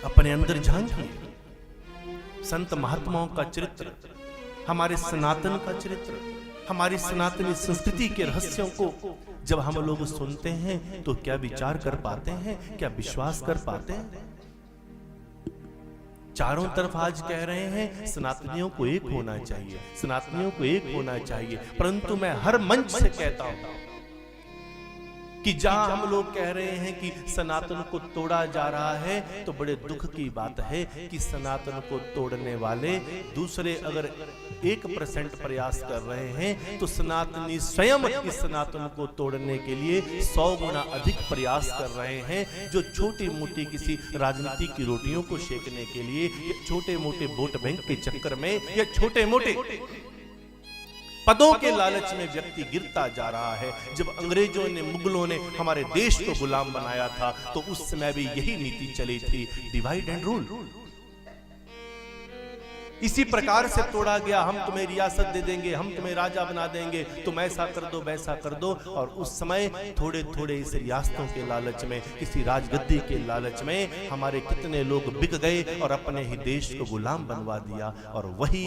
अपने अंदर झांकिए। संत महात्माओं का चरित्र, हमारे सनातन का चरित्र, हमारी सनातनी संस्कृति के रहस्यों को जब हम लोग सुनते हैं तो क्या विचार कर पाते हैं, क्या विश्वास कर पाते हैं? चारों तरफ आज कह रहे हैं सनातनियों को एक होना चाहिए, सनातनियों को एक होना चाहिए, परंतु मैं हर मंच से कहता हूं कि जहां हम लोग कह रहे हैं कि सनातन को तोड़ा जा रहा है, तो बड़े दुख की बात है कि सनातन को तोड़ने वाले दूसरे अगर 1% प्रयास कर रहे हैं तो सनातनी स्वयं इस सनातन को तोड़ने के लिए 100 गुना अधिक प्रयास कर रहे हैं। जो छोटी मोटी किसी राजनीति की रोटियों को सेकने के लिए, छोटे मोटे वोट बैंक के चक्कर में या छोटे मोटे पदों के लालच में व्यक्ति गिरता जा रहा है। जब अंग्रेजों ने, मुगलों ने हमारे देश को गुलाम बनाया था तो उस समय भी यही नीति चली थी, डिवाइड एंड रूल। इसी प्रकार से तोड़ा गया, हम तुम्हें रियासत दे देंगे, हम तुम्हें राजा बना देंगे, तुम ऐसा कर दो, वैसा कर दो। और उस समय थोड़े थोड़े इस रियासतों के लालच में, किसी राजगद्दी के लालच में हमारे कितने लोग बिक गए और अपने ही देश को गुलाम बनवा दिया। और वही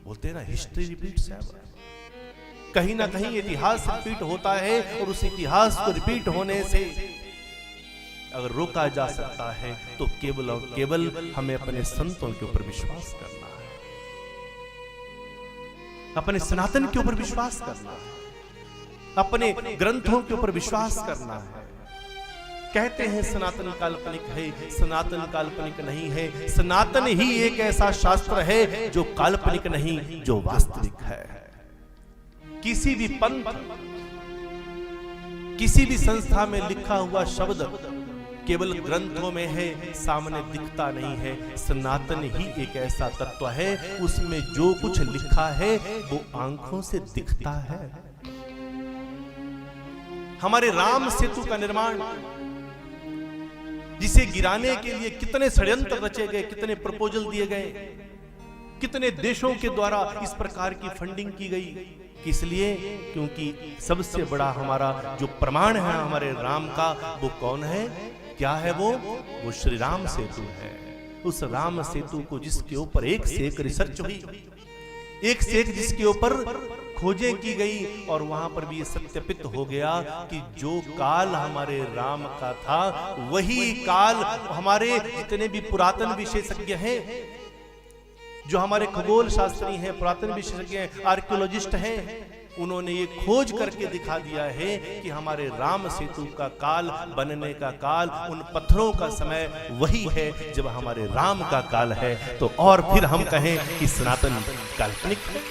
बोलते हैं ना, हिस्ट्री रिपीट्स एवर। कहीं ना कहीं इतिहास रिपीट होता है और उस इतिहास को रिपीट होने से अगर रोका जा सकता है तो केवल और केवल हमें अपने संतों के ऊपर विश्वास करना है, अपने सनातन के ऊपर विश्वास करना है, अपने ग्रंथों के ऊपर विश्वास करना है। कहते हैं सनातन काल्पनिक है, सनातन काल्पनिक नहीं है। सनातन ही एक ऐसा शास्त्र है जो काल्पनिक नहीं, जो वास्तविक है। किसी भी पंथ, किसी भी संस्था में लिखा हुआ शब्द केवल ग्रंथों में है, सामने दिखता नहीं है। सनातन ही एक ऐसा तत्व है, उसमें जो कुछ लिखा है वो आंखों से दिखता है। हमारे राम सेतु का निर्माण, जिसे गिराने के लिए कितने षड्यंत्र रचे गए, कितने प्रपोजल दिए गए, कितने देशों के द्वारा इस प्रकार की फंडिंग की गई। किस लिए? क्योंकि सबसे बड़ा हमारा जो प्रमाण है हमारे राम का, वो कौन है, क्या है? वो श्री राम सेतु है। उस राम सेतु को जिसके ऊपर एक से एक रिसर्च हुई, एक से एक जिसके ऊपर खोजें की गई, और वहां पर भी ये सत्यापित हो गया कि जो काल हमारे राम का था वही काल हमारे जितने भी पुरातन विशेषज्ञ हैं, जो हमारे खगोल शास्त्री हैं, पुरातन विशेषज्ञ हैं, आर्कियोलॉजिस्ट हैं, उन्होंने ये खोज करके दिखा दिया है कि हमारे राम सेतु का काल, बनने का काल, उन पत्थरों का समय वही है जब हमारे राम का काल है। तो और फिर हम कहें कि सनातन काल्पनिक है।